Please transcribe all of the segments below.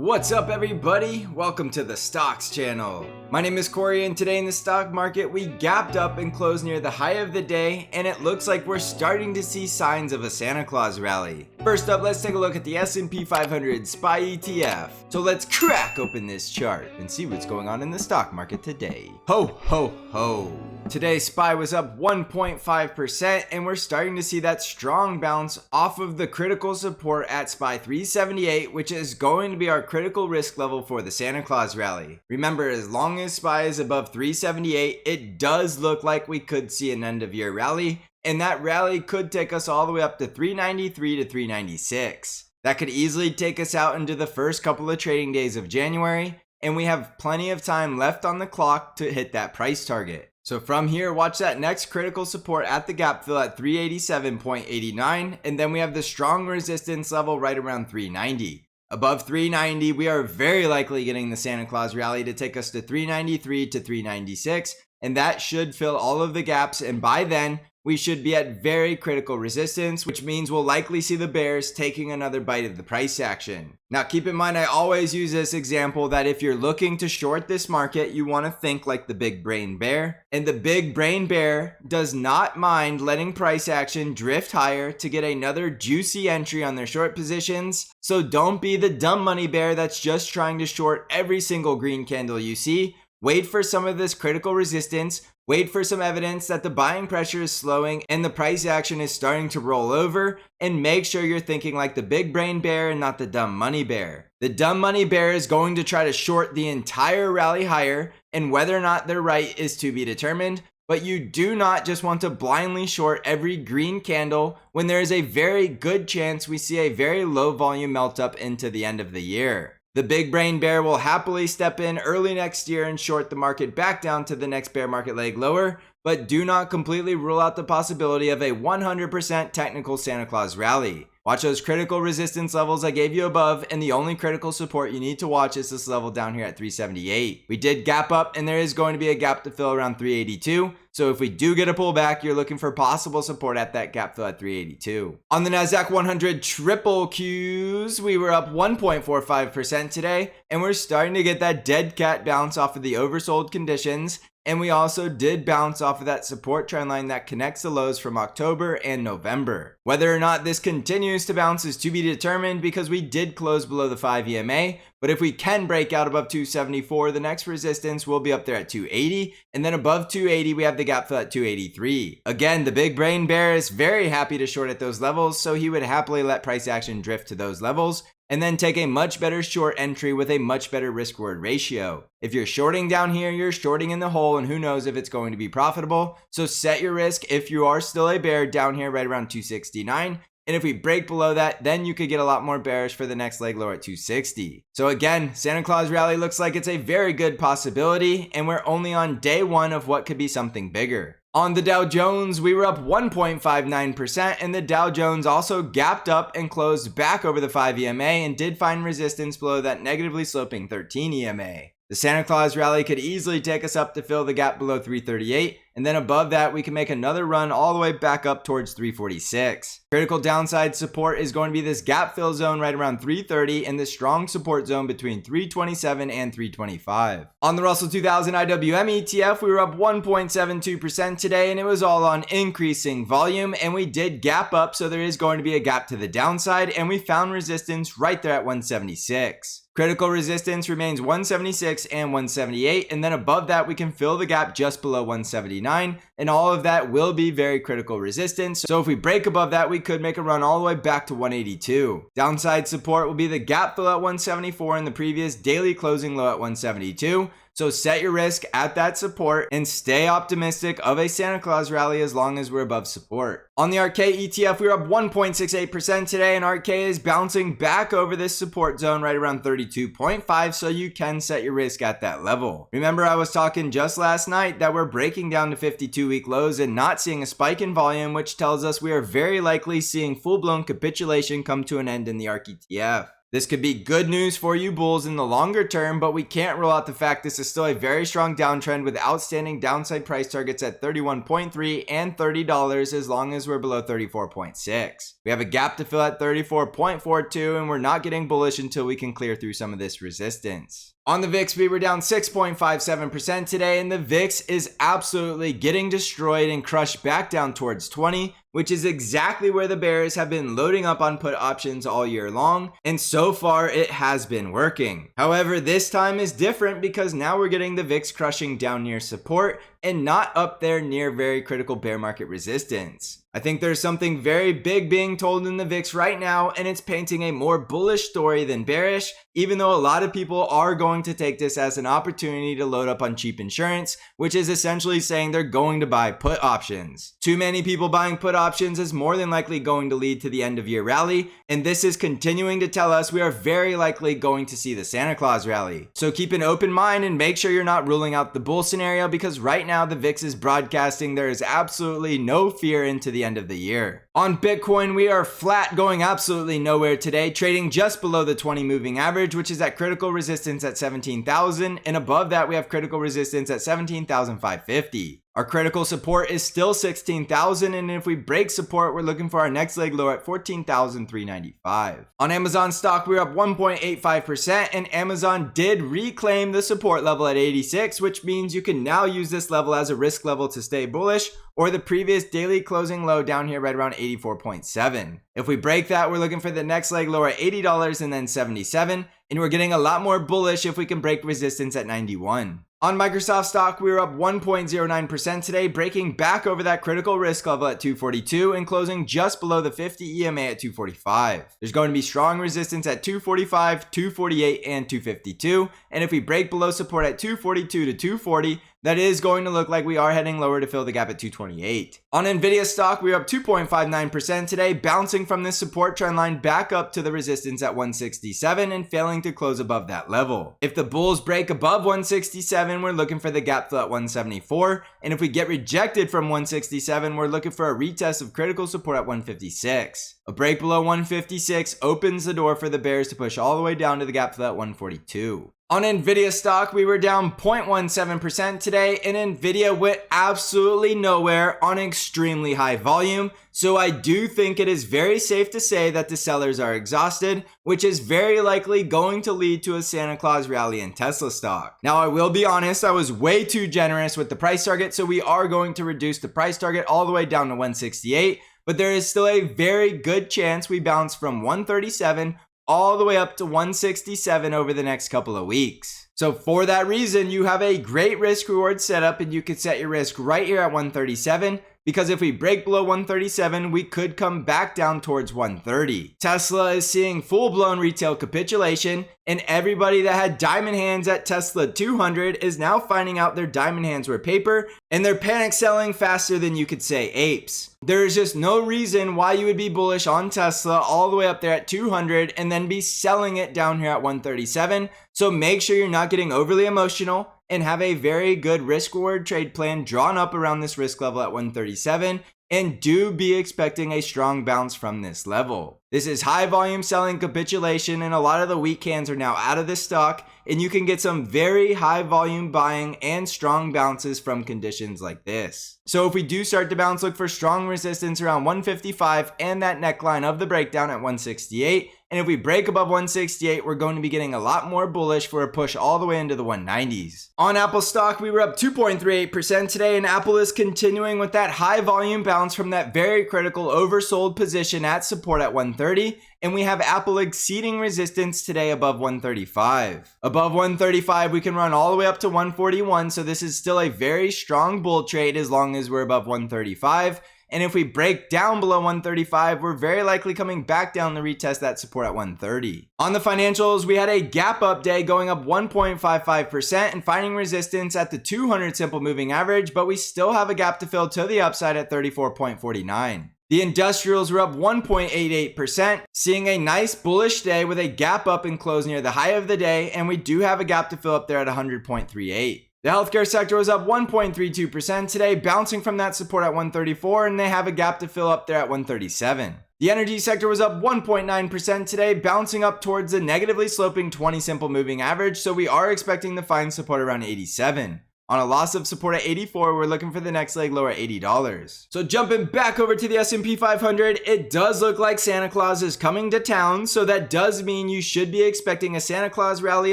What's up everybody? Welcome to the Stocks channel. My name is Cory and today in the stock market we gapped up and closed near the high of the day and it looks like we're starting to see signs of a Santa Claus rally. First up, let's take a look at the S&P500 SPY ETF. So let's crack open this chart and see what's going on in the stock market today. Ho ho ho. Today SPY was up 1.5% and we're starting to see that strong bounce off of the critical support at SPY 378, which is going to be our critical risk level for the Santa Claus rally. Remember, as long as SPY is above 378, it does look like we could see an end of year rally, and that rally could take us all the way up to 393 to 396. That could easily take us out into the first couple of trading days of January, and we have plenty of time left on the clock to hit that price target. So from here, watch that next critical support at the gap fill at 387.89, and then we have the strong resistance level right around 390. Above 390, we are very likely getting the Santa Claus rally to take us to 393 to 396, and that should fill all of the gaps, and by then, we should be at very critical resistance, which means we'll likely see the bears taking another bite of the price action. Now keep in mind, I always use this example that if you're looking to short this market, you want to think like the big brain bear. And the big brain bear does not mind letting price action drift higher to get another juicy entry on their short positions. So don't be the dumb money bear that's just trying to short every single green candle you see. Wait for some of this critical resistance. Wait for some evidence that the buying pressure is slowing and the price action is starting to roll over, and make sure you're thinking like the big brain bear and not the dumb money bear. The dumb money bear is going to try to short the entire rally higher, and whether or not they're right is to be determined, but you do not just want to blindly short every green candle when there is a very good chance we see a very low volume melt up into the end of the year. The big brain bear will happily step in early next year and short the market back down to the next bear market leg lower, but do not completely rule out the possibility of a 100% technical Santa Claus rally. Watch those critical resistance levels I gave you above, and the only critical support you need to watch is this level down here at 378. We did gap up, and there is going to be a gap to fill around 382. So if we do get a pullback, you're looking for possible support at that gap fill at 382. On the NASDAQ 100 triple Qs, we were up 1.45% today, and we're starting to get that dead cat bounce off of the oversold conditions. And we also did bounce off of that support trend line that connects the lows from October and November. Whether or not this continues to bounce is to be determined because we did close below the 5 EMA. But if we can break out above 274, the next resistance will be up there at 280. And then above 280, we have the gap fill at 283. Again, the big brain bear is very happy to short at those levels, so he would happily let price action drift to those levels and then take a much better short entry with a much better risk reward ratio. If you're shorting down here, you're shorting in the hole, and who knows if it's going to be profitable. So set your risk if you are still a bear down here right around 269. And if we break below that, then you could get a lot more bearish for the next leg lower at 260. So again, Santa Claus rally looks like it's a very good possibility, and we're only on day one of what could be something bigger. On the Dow Jones, we were up 1.59%, and the Dow Jones also gapped up and closed back over the 5 EMA and did find resistance below that negatively sloping 13 EMA. The Santa Claus rally could easily take us up to fill the gap below 338, and then above that we can make another run all the way back up towards 346. Critical downside support is going to be this gap fill zone right around 330 and the strong support zone between 327 and 325. On the Russell 2000 IWM ETF, we were up 1.72% today, and it was all on increasing volume, and we did gap up, so there is going to be a gap to the downside, and we found resistance right there at 176. Critical resistance remains 176 and 178, and then above that we can fill the gap just below 179, and all of that will be very critical resistance. So if we break above that, we could make a run all the way back to 182. Downside support will be the gap fill at 174 and the previous daily closing low at 172. So set your risk at that support and stay optimistic of a Santa Claus rally as long as we're above support. On the ARKK ETF, we're up 1.68% today, and ARKK is bouncing back over this support zone right around 32.5, so you can set your risk at that level. Remember, I was talking just last night that we're breaking down to 52-week lows and not seeing a spike in volume, which tells us we are very likely seeing full-blown capitulation come to an end in the ARKK ETF. This could be good news for you bulls in the longer term, but we can't rule out the fact this is still a very strong downtrend with outstanding downside price targets at $31.3 and $30 as long as we're below 34.6. We have a gap to fill at 34.42 and we're not getting bullish until we can clear through some of this resistance. On the VIX, we were down 6.57% today, and the VIX is absolutely getting destroyed and crushed back down towards 20, which is exactly where the bears have been loading up on put options all year long, and so far it has been working. However, this time is different because now we're getting the VIX crushing down near support and not up there near very critical bear market resistance. I think there's something very big being told in the VIX right now, and it's painting a more bullish story than bearish, even though a lot of people are going to take this as an opportunity to load up on cheap insurance, which is essentially saying they're going to buy put options. Too many people buying put options is more than likely going to lead to the end of year rally, and this is continuing to tell us we are very likely going to see the Santa Claus rally. So keep an open mind and make sure you're not ruling out the bull scenario, because right now the VIX is broadcasting there is absolutely no fear into the end of the year. On Bitcoin, we are flat, going absolutely nowhere today, trading just below the 20 moving average, which is at critical resistance at 17,000, and above that we have critical resistance at 17,550. Our critical support is still 16,000, and if we break support, we're looking for our next leg low at 14,395. On Amazon stock, we're up 1.85%, and Amazon did reclaim the support level at 86, which means you can now use this level as a risk level to stay bullish, or the previous daily closing low down here right around 84.7. If we break that, we're looking for the next leg lower at $80 and then 77, and we're getting a lot more bullish if we can break resistance at 91. On Microsoft stock, we were up 1.09% today, breaking back over that critical risk level at 242 and closing just below the 50 EMA at 245. There's going to be strong resistance at 245, 248, and 252, and if we break below support at 242 to 240, that is going to look like we are heading lower to fill the gap at 228. On Nvidia stock, we are up 2.59% today, bouncing from this support trend line back up to the resistance at 167 and failing to close above that level. If the bulls break above 167, we're looking for the gap fill at 174, and if we get rejected from 167, we're looking for a retest of critical support at 156. A break below 156 opens the door for the bears to push all the way down to the gap fill at 142. On Nvidia stock, we were down 0.17% today, and Nvidia went absolutely nowhere on extremely high volume. So I do think it is very safe to say that the sellers are exhausted, which is very likely going to lead to a Santa Claus rally in Tesla stock. Now, I will be honest, I was way too generous with the price target, so we are going to reduce the price target all the way down to 168, but there is still a very good chance we bounce from 137 all the way up to 167 over the next couple of weeks. So for that reason, you have a great risk reward setup, and you could set your risk right here at 137, because if we break below 137, we could come back down towards 130. Tesla is seeing full-blown retail capitulation, and everybody that had diamond hands at Tesla 200 is now finding out their diamond hands were paper, and they're panic selling faster than you could say apes. There is just no reason why you would be bullish on Tesla all the way up there at 200 and then be selling it down here at 137. So make sure you're not getting overly emotional and have a very good risk reward trade plan drawn up around this risk level at 137, and do be expecting a strong bounce from this level. This is high volume selling capitulation, and a lot of the weak hands are now out of this stock, and you can get some very high volume buying and strong bounces from conditions like this. So if we do start to bounce, look for strong resistance around 155 and that neckline of the breakdown at 168. And if we break above 168, we're going to be getting a lot more bullish for a push all the way into the 190s. On Apple stock, we were up 2.38% today, and Apple is continuing with that high volume bounce from that very critical oversold position at support at 130. And we have Apple exceeding resistance today above 135. Above 135, we can run all the way up to 141. So this is still a very strong bull trade as long as we're above 135. And if we break down below 135, we're very likely coming back down to retest that support at 130. On the financials, we had a gap up day going up 1.55% and finding resistance at the 200 simple moving average, but we still have a gap to fill to the upside at 34.49. The industrials were up 1.88%, seeing a nice bullish day with a gap up and close near the high of the day, and we do have a gap to fill up there at 100.38. The healthcare sector was up 1.32% today, bouncing from that support at 134, and they have a gap to fill up there at 137. The energy sector was up 1.9% today, bouncing up towards the negatively sloping 20 simple moving average, so we are expecting to find support around 87. On a loss of support at 84, we're looking for the next leg lower at $80. So jumping back over to the S&P 500, it does look like Santa Claus is coming to town, so that does mean you should be expecting a Santa Claus rally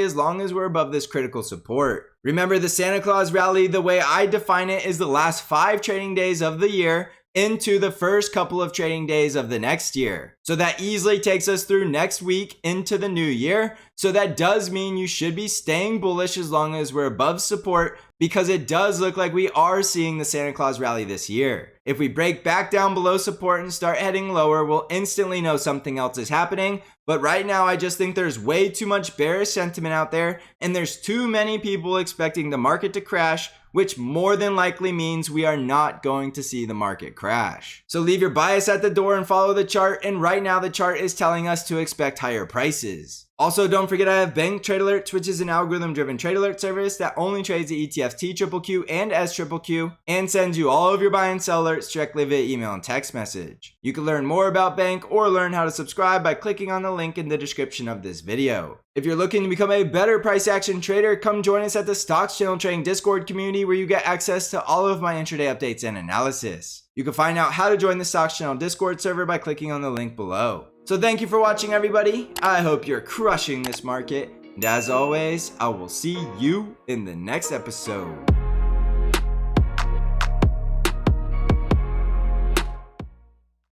as long as we're above this critical support. Remember, the Santa Claus rally, the way I define it, is the last 5 trading days of the year into the first couple of trading days of the next year. So that easily takes us through next week into the new year. So that does mean you should be staying bullish as long as we're above support, because it does look like we are seeing the Santa Claus rally this year. If we break back down below support and start heading lower, we'll instantly know something else is happening. But right now, I just think there's way too much bearish sentiment out there, and there's too many people expecting the market to crash, which more than likely means we are not going to see the market crash. So leave your bias at the door and follow the chart, and right now the chart is telling us to expect higher prices. Also, don't forget I have Bank Trade Alerts, which is an algorithm-driven trade alert service that only trades the ETFs TQQQ and SQQQ and sends you all of your buy and sell alerts directly via email and text message. You can learn more about Bank or learn how to subscribe by clicking on the link in the description of this video. If you're looking to become a better price action trader, come join us at the Stocks Channel Trading Discord community where you get access to all of my intraday updates and analysis. You can find out how to join the Stocks Channel Discord server by clicking on the link below. So thank you for watching, everybody. I hope you're crushing this market. And as always, I will see you in the next episode.